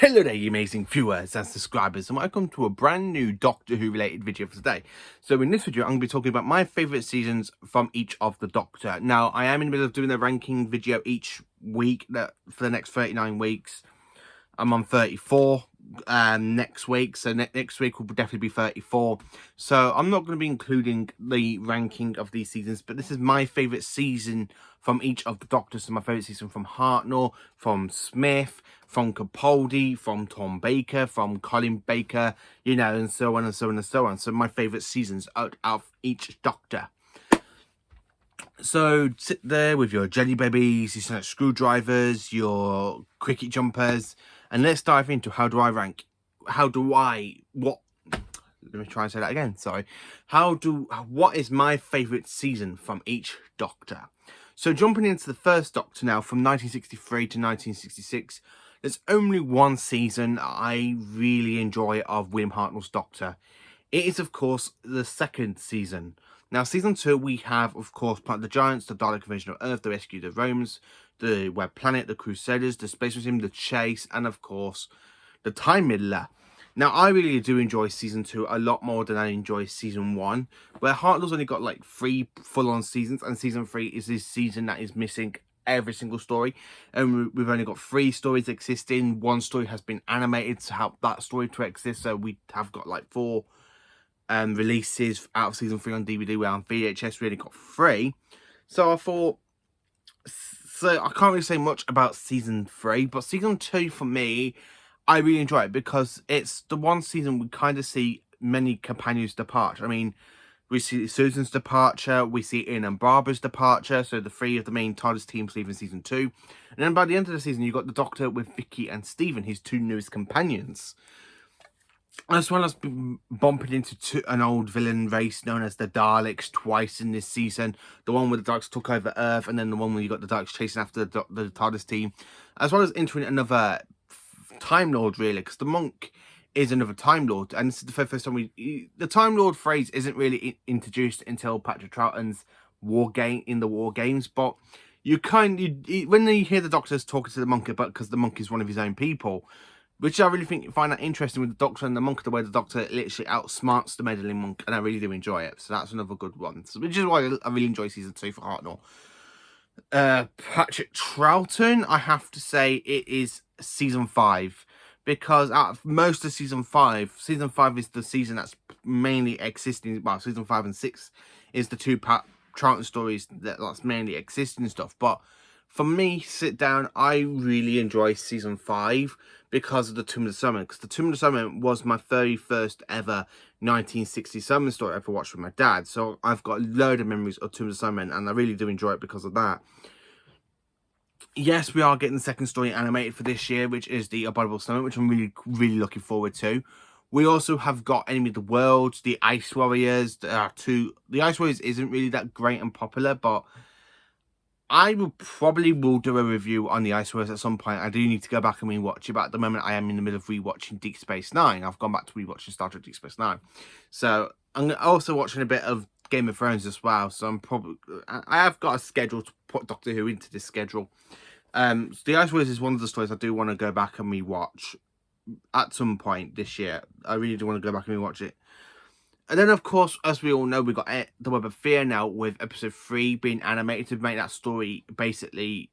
Hello there, you amazing viewers and subscribers, and welcome to a brand new Doctor Who related video for today. So in this video, I'm going to be talking about my favourite seasons from each of the Doctor. Now, I am in the middle of doing a ranking video each week for the next 39 weeks. I'm on 34 next week, so next week will definitely be 34. So I'm not going to be including the ranking of these seasons, but this is my favourite season from each of the Doctors. So my favourite season from Hartnell, from Smith, from Capaldi, from Tom Baker, from Colin Baker, you know, and so on and so on and so on. So my favourite seasons out of each Doctor. So sit there with your jelly babies, your sonic screwdrivers, your cricket jumpers, and let's dive into let me try and say that again, sorry. What is my favourite season from each Doctor? So jumping into the first Doctor now, from 1963 to 1966, there's only one season I really enjoy of William Hartnell's Doctor. It is, of course, the second season. Now, season 2, we have, of course, Planet of the Giants, the Dalek Invasion of Earth, the Rescue of the Romans, the Web Planet, the Crusaders, the Space Museum, the Chase, and, of course, the Time Middler. Now, I really do enjoy season 2 a lot more than I enjoy season 1, where Hartnell's only got, like, 3 full-on seasons, and season 3 is this season that is missing every single story, and we've only got 3 stories existing. 1 story has been animated to help that story to exist, so we have got, like, 4 releases out of season 3 on DVD, where on VHS we only got 3. So I thought, so I can't really say much about season 3, but season 2 for me, I really enjoy it because it's the one season we kind of see many companions depart. I mean, we see Susan's departure, we see Ian and Barbara's departure, so the 3 of the main TARDIS teams leaving season 2. And then by the end of the season, you've got the Doctor with Vicky and Stephen, his 2 newest companions. As well as bumping into an old villain race known as the Daleks twice in this season. The one where the Daleks took over Earth, and then the one where you got the Daleks chasing after the TARDIS team. As well as entering another Time Lord, really, because the Monk is another Time Lord. And this is the first time the Time Lord phrase isn't really introduced until Patrick Troughton's War Games, but when you hear the Doctors talking to the Monk, because the Monk is one of his own people, which I really find that interesting with the Doctor and the Monk, the way the Doctor literally outsmarts the meddling Monk, and I really do enjoy it. So that's another good one. So, which is why I really enjoy season 2 for Hartnell. Patrick Troughton, I have to say it is season 5, because out of most of season 5 is the season that's mainly existing. Well, season 5 and 6 is the 2 Troughton stories that's mainly existing and stuff. But for me, sit down, I really enjoy season 5 because of the Tomb of the Summer. Because the Tomb of the Summer was my very first ever 1960 Summer story I ever watched with my dad. So I've got a load of memories of Tomb of the Summer, and I really do enjoy it because of that. Yes, we are getting the second story animated for this year, which is the Abominable Snowman, which I'm really, really looking forward to. We also have got Enemy of the World, the Ice Warriors. The Ice Warriors isn't really that great and popular, but I will do a review on the Ice Warriors at some point. I do need to go back and rewatch it, but at the moment I am in the middle of rewatching Deep Space Nine. I've gone back to rewatching Star Trek Deep Space Nine. So I'm also watching a bit of Game of Thrones as well. So I have got a schedule to put Doctor Who into this schedule. The Ice Warriors is one of the stories I do want to go back and rewatch at some point this year. I really do want to go back and rewatch it. And then, of course, as we all know, we got The Web of Fear now, with episode 3 being animated to make that story basically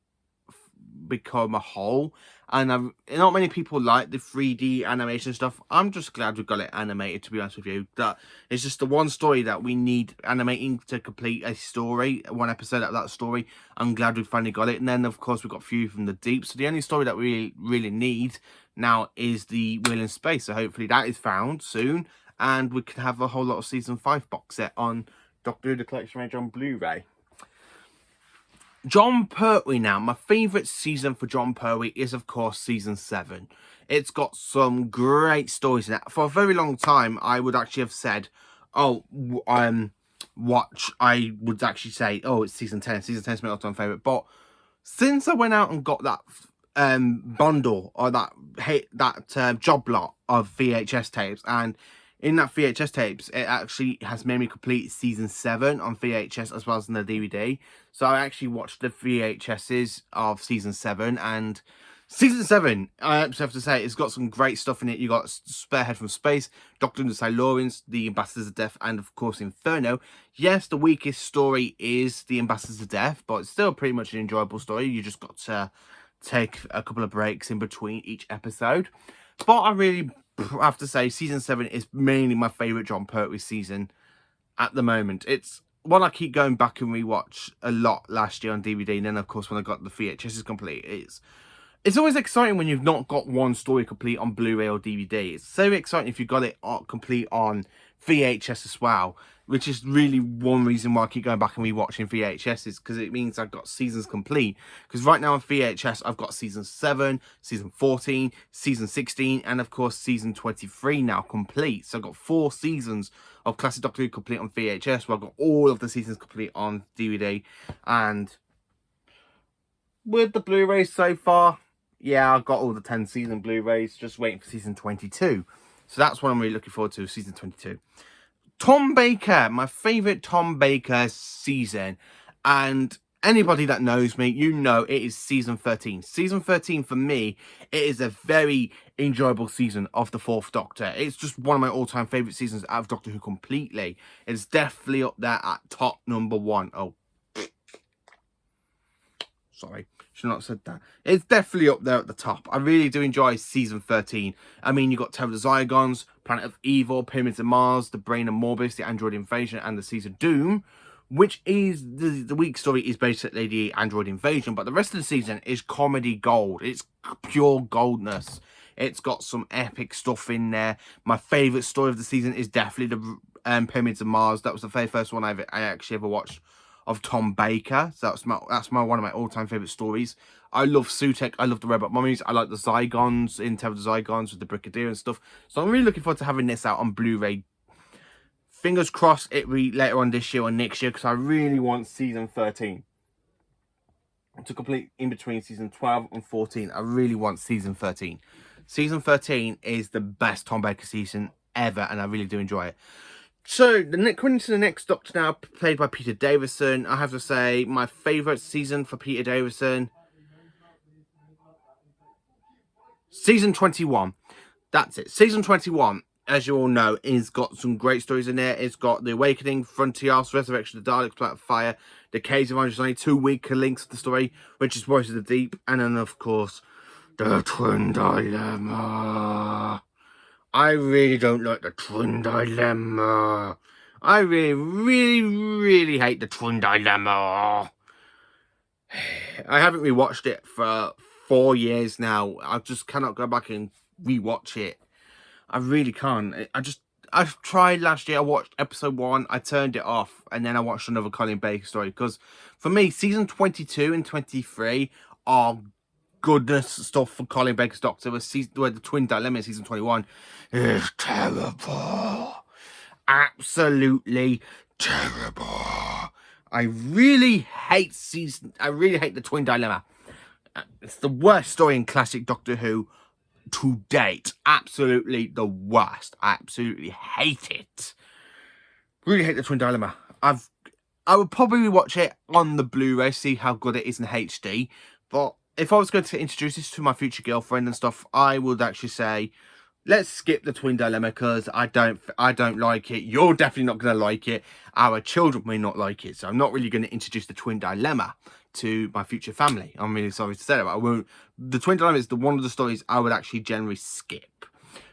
become a whole. And not many people like the 3D animation stuff. I'm just glad we got it animated, to be honest with you. That it's just the one story that we need animating to complete a story, one episode of that story. I'm glad we finally got it. And then, of course, we got Fury from the Deep. So the only story that we really need now is the Wheel in Space. So hopefully that is found soon, and we can have a whole lot of season 5 box set on Doctor Who: The Collection Range on Blu-ray. Jon Pertwee now. My favourite season for Jon Pertwee is, of course, season 7. It's got some great stories in it. For a very long time, I would actually have said, I would actually say, it's season 10. Season 10 is my all-time favourite. But since I went out and got that bundle, or that job lot of VHS tapes, and in that VHS tapes, it actually has made me complete season 7 on VHS as well as on the DVD. So I actually watched the VHSs of season 7, and Season 7, I just have to say, it's got some great stuff in it. You got Spearhead from Space, Doctor and the Silurians, the Ambassadors of Death, and of course Inferno. Yes, the weakest story is the Ambassadors of Death, but it's still pretty much an enjoyable story. You just got to take a couple of breaks in between each episode. But I really have to say, Season 7 is mainly my favourite Jon Pertwee season at the moment. It's one I keep going back and rewatch a lot last year on DVD, and then of course when I got the VHS complete, it's always exciting when you've not got one story complete on Blu-ray or DVD. It's so exciting if you got it complete on VHS as well, which is really one reason why I keep going back and rewatching VHS, is because it means I've got seasons complete. Because right now on VHS, I've got season 7, season 14, season 16, and of course season 23 now complete. So I've got 4 seasons of Classic Doctor Who complete on VHS, where I've got all of the seasons complete on DVD. And with the Blu-rays so far, yeah, I've got all the 10 season Blu-rays, just waiting for season 22. So that's what I'm really looking forward to, season 22. Tom Baker, my favourite Tom Baker season. And anybody that knows me, you know it is season 13. Season 13, for me, it is a very enjoyable season of the 4th Doctor. It's just one of my all-time favourite seasons out of Doctor Who completely. It's definitely up there at top number 1. Oh, sorry, should not have said that. It's definitely up there at the top. I really do enjoy season 13. I mean, you got Terror of the Zygons, Planet of Evil, Pyramids of Mars, The Brain of Morbus, The Android Invasion, and The Seas of Doom, which is the weak story is basically the Android Invasion, but the rest of the season is comedy gold. It's pure goldness. It's got some epic stuff in there. My favourite story of the season is definitely the Pyramids of Mars. That was the very first one I actually ever watched of Tom Baker. So that's one of my all-time favourite stories. I love Sutekh, I love the Robot Mummies, I like the Zygons in Terror of the Zygons with the Brigadier and stuff. So I'm really looking forward to having this out on Blu-ray. Fingers crossed it'll be later on this year or next year, because I really want season 13 to complete in between season 12 and 14. I really want season 13. Season 13 is the best Tom Baker season ever, and I really do enjoy it. So, coming to the next Doctor now, played by Peter Davison. I have to say, my favourite season for Peter Davison, season 21. That's it. Season 21, as you all know, is got some great stories in there. It's got The Awakening, Frontiers, Resurrection of the Daleks, Planet of Fire, Decays of There's only 2 weaker links to the story, which is Voices of the Deep, and then, of course, The Twin Dilemma. I really don't like the Twin Dilemma. I really hate the Twin Dilemma. I haven't rewatched it for 4 years now. I just cannot go back and rewatch it. I really can't. I've tried last year. I watched episode 1. I turned it off, and then I watched another Colin Baker story. Because for me, season 22 and 23 are goodness stuff for Colin Baker's Doctor, where the Twin Dilemma in season 21 is terrible. Absolutely terrible. I really hate the Twin Dilemma. It's the worst story in classic Doctor Who to date. Absolutely the worst. I absolutely hate it. Really hate the Twin Dilemma. I would probably watch it on the Blu-ray, see how good it is in HD, but if I was going to introduce this to my future girlfriend and stuff, I would actually say, let's skip the Twin Dilemma, because I don't like it. You're definitely not going to like it. Our children may not like it. So I'm not really going to introduce the Twin Dilemma to my future family. I'm really sorry to say that, but I won't. The Twin Dilemma is one of the stories I would actually generally skip.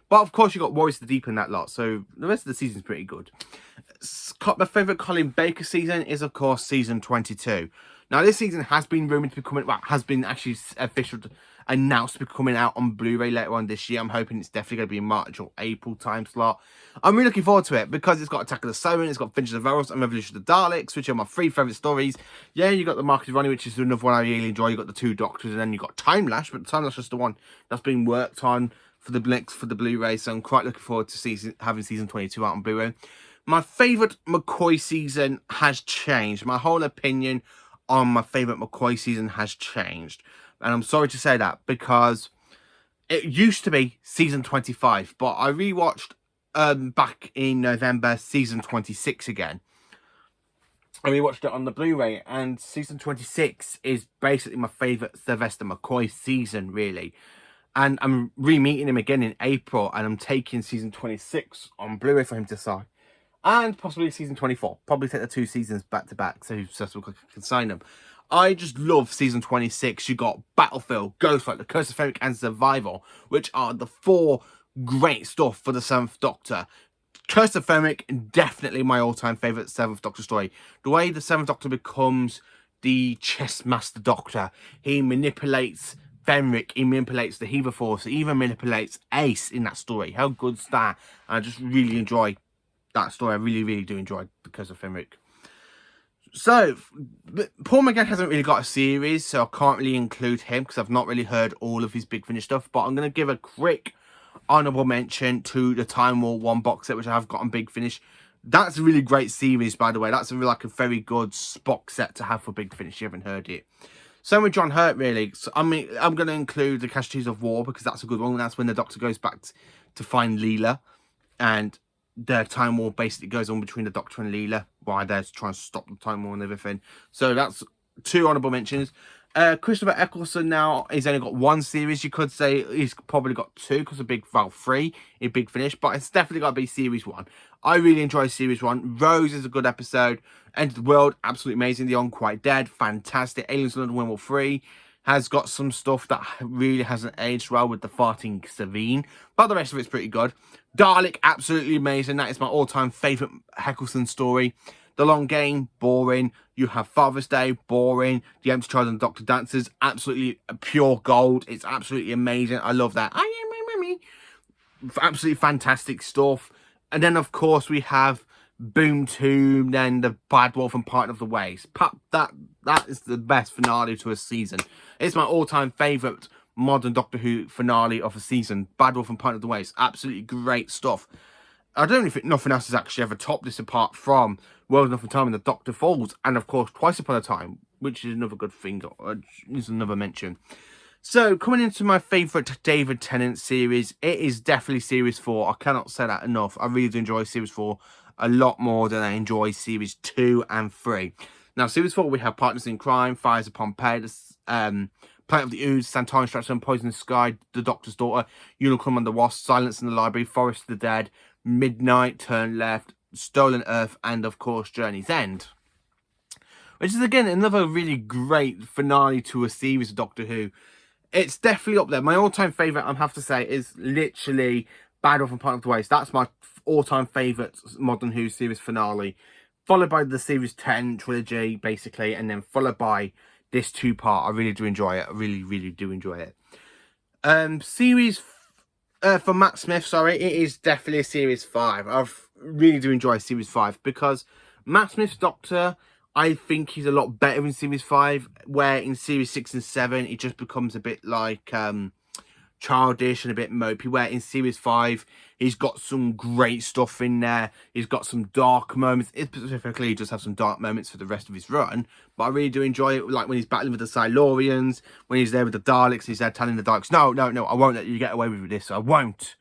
But of course, you got Warriors of the Deep in that lot, so the rest of the season's pretty good. My favourite Colin Baker season is, of course, season 22. Now, this season has been rumoured to be coming, well, has been actually officially announced to be coming out on Blu-ray later on this year. I'm hoping it's definitely going to be in March or April time slot. I'm really looking forward to it, because it's got Attack of the Siren, it's got Vengeance of Eros, and Revolution of the Daleks, which are my 3 favourite stories. Yeah, you got the Mark of Ronnie, which is another one I really enjoy. You got the 2 Doctors, and then you got Time Lash, but Time Lash is the one that's been worked on for the Blu-ray, so I'm quite looking forward to having season 22 out on Blu-ray. My favourite McCoy season has changed. My whole opinion on my favourite McCoy season has changed. And I'm sorry to say that, because it used to be season 25, but I rewatched back in November season 26 again. I rewatched it on the Blu-ray, and season 26 is basically my favourite Sylvester McCoy season, really. And I'm re-meeting him again in April, and I'm taking season 26 on Blu-ray for him to sign. And possibly season 24. Probably take the 2 seasons back to back, so Cecil can sign them. I just love season 26. You got Battlefield, Ghostlight, The Curse of Fenric, and Survival, which are the 4 great stuff for the 7th Doctor. Curse of Fenric, definitely my all-time favourite 7th Doctor story. The way the 7th Doctor becomes the chess master Doctor. He manipulates Fenric, he manipulates the Heaver Force, he even manipulates Ace in that story. How good's that? I just really enjoy that story. I really do enjoy The Curse of Fenric. So, Paul McGann hasn't really got a series, so I can't really include him because I've not really heard all of his Big Finish stuff. But I'm going to give a quick honourable mention to the Time War 1 box set, which I have got on Big Finish. That's a really great series, by the way. That's like a very good box set to have for Big Finish. You haven't heard it. Same with John Hurt, really. So, I mean, I'm going to include the Casualties of War because that's a good one. That's when the Doctor goes back to find Leela, and the Time War basically goes on between the Doctor and Leela while they're trying to stop the Time War and everything. So that's 2 honourable mentions. Christopher Eccleston now, he's only got 1 series. You could say he's probably got 2 because of Big 3 in Big Finish, but it's definitely got to be series 1. I really enjoy series 1. Rose is a good episode. Enter the World, absolutely amazing. The Unquite Dead, fantastic. Aliens London Wormhole 3 has got some stuff that really hasn't aged well with the farting Savine, but the rest of it's pretty good. Dalek, absolutely amazing. That is my all-time favourite Eccleston story. The Long Game, boring. You have Father's Day, boring. The Empty Child and the Doctor Dancers, absolutely pure gold. It's absolutely amazing. I love that. I am my mummy. Absolutely fantastic stuff. And then, of course, we have Boom Tomb, then the Bad Wolf and Part of the Ways. That is the best finale to a season. It's my all-time favourite modern Doctor Who finale of a season. Bad Wolf and Part of the Ways. Absolutely great stuff. I don't think nothing else has actually ever topped this apart from World Enough Time and the Doctor Falls. And, of course, Twice Upon a Time, which is another good thing. Is another mention. So, coming into my favourite David Tennant series, it is definitely Series 4. I cannot say that enough. I really do enjoy Series 4 a lot more than I enjoy Series 2 and 3. Now, Series 4, we have Partners in Crime, Fires of Pompeii, Planet of the Ooze, Santorin Stratton, Poison the Sky, The Doctor's Daughter, Unicron and the Wasp, Silence in the Library, Forest of the Dead, Midnight, Turn Left, Stolen Earth, and, of course, Journey's End. Which is, again, another really great finale to a series of Doctor Who. It's definitely up there. My all-time favourite, I have to say, is literally Bad Wolf and Part of the Ways. That's my all-time favourite Modern Who series finale. Followed by the Series 10 trilogy, basically. And then followed by this 2-part. I really do enjoy it. I really do enjoy it. Series... for Matt Smith, sorry, it is definitely a Series 5. I really do enjoy Series 5 because Matt Smith's Doctor... I think he's a lot better in Series 5, where in Series 6 and 7, it just becomes a bit like childish and a bit mopey, where in Series 5, he's got some great stuff in there. He's got some dark moments. Specifically, he does have some dark moments for the rest of his run, but I really do enjoy it, like when he's battling with the Silurians, when he's there with the Daleks, he's there telling the Daleks, no, I won't let you get away with this, I won't.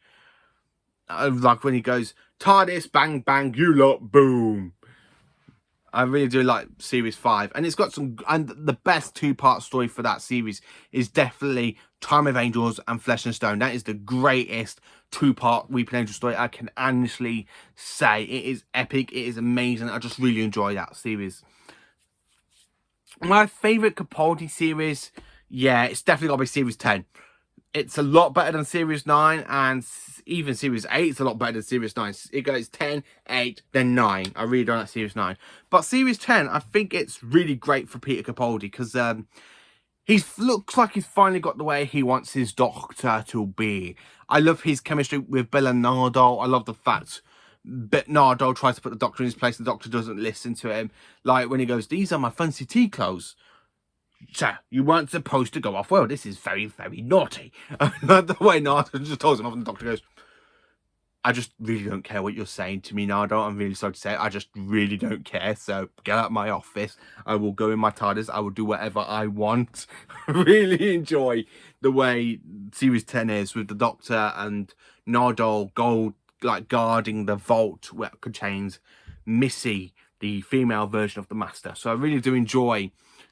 Like when he goes, TARDIS, bang, bang, you lot, boom. I really do like Series 5. And it's got some... And the best 2-part story for that series is definitely Time of Angels and Flesh and Stone. That is the greatest 2-part Weeping Angel story I can honestly say. It is epic. It is amazing. I just really enjoy that series. My favourite Capaldi series... Yeah, it's definitely got to be Series 10. It's a lot better than Series 9, and even Series 8 is a lot better than Series 9. It goes 10, 8, then 9. I really don't like Series 9. But Series 10, I think it's really great for Peter Capaldi, because he looks like he's finally got the way he wants his Doctor to be. I love his chemistry with Bella Nardole. I love the fact that Nardole tries to put the Doctor in his place, the Doctor doesn't listen to him. Like when he goes, these are my fancy tea clothes. Sir, you weren't supposed to go off. Well, this is very, very naughty. The way Nardole just tells him off, and the Doctor goes, I just really don't care what you're saying to me, Nardole. I'm really sorry to say it. I just really don't care. So get out of my office. I will go in my TARDIS. I will do whatever I want. Really enjoy the way Series 10 is with the Doctor and Nardole guarding the vault where it contains Missy, the female version of the Master. So I really do enjoy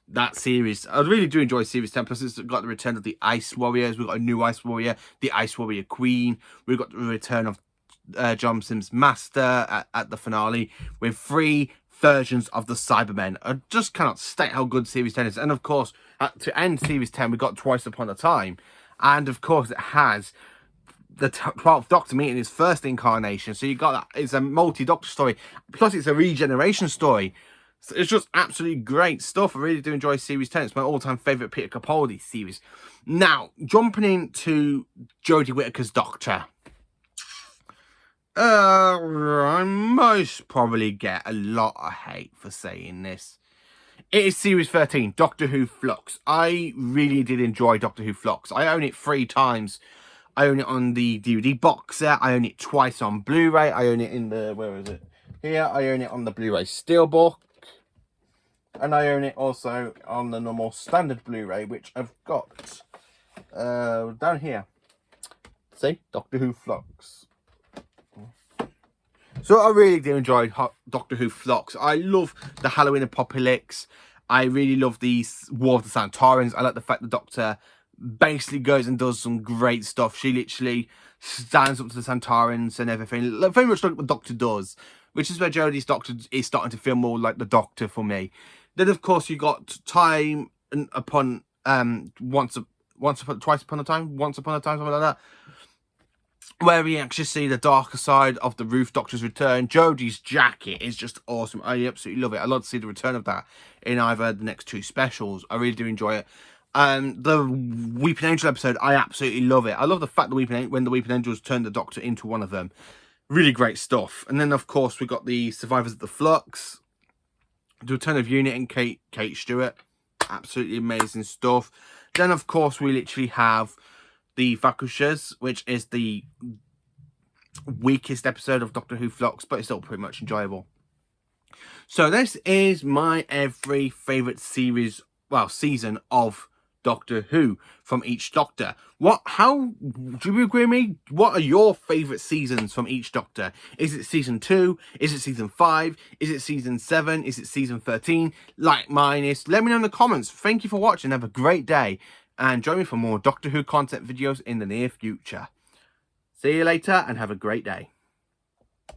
that series. I really do enjoy Series 10. Plus, it's got the return of the Ice Warriors. We've got a new Ice Warrior, the Ice Warrior Queen. We've got the return of John Sims Master at the finale, with 3 versions of the Cybermen. I just cannot state how good Series 10 is. And of course, to end Series 10, we got Twice Upon a Time. And of course, it has the 12th Doctor meeting his first incarnation. So you got that. It's a multi-Doctor story. Plus, it's a regeneration story. So it's just absolutely great stuff. I really do enjoy Series 10. It's my all-time favourite Peter Capaldi series. Now, jumping into Jodie Whittaker's Doctor. I most probably get a lot of hate for saying this. It is Series 13, Doctor Who Flux. I really did enjoy Doctor Who Flux. I own it 3 times. I own it on the DVD box set. I own it twice on Blu-ray. I own it in the, where is it? Here, I own it on the Blu-ray Steelbook. And I own it also on the normal standard Blu-ray, which I've got down here. See? Doctor Who Flux. So I really do enjoy Doctor Who Flux. I love the Halloween Apocalypse. I really love the War of the Santarans. I like the fact the Doctor basically goes and does some great stuff. She literally stands up to the Santarans and everything. Very much like what the Doctor does. Which is where Jodie's Doctor is starting to feel more like the Doctor for me. Then of course you got Time upon Twice Upon a Time, something like that. Where we actually see the darker side of the Roof Doctor's return. Jodie's jacket is just awesome. I absolutely love it. I'd love to see the return of that in either the next 2 specials. I really do enjoy it. The Weeping Angel episode, I absolutely love it. I love the fact that when the Weeping Angels turned the Doctor into one of them. Really great stuff. And then, of course, we got the Survivors of the Flux. The return of Unit and Kate Stewart. Absolutely amazing stuff. Then, of course, we literally have the Vacushas, which is the weakest episode of Doctor Who Flux, but it's still pretty much enjoyable. So this is my every favourite series, well, season of Doctor Who from each Doctor. How do you agree with me? What are your favourite seasons from each Doctor? Is it season 2? Is it season 5? Is it season 7? Is it season 13? Like mine is. Let me know in the comments. Thank you for watching. Have a great day. And join me for more Doctor Who content videos in the near future. See you later and have a great day.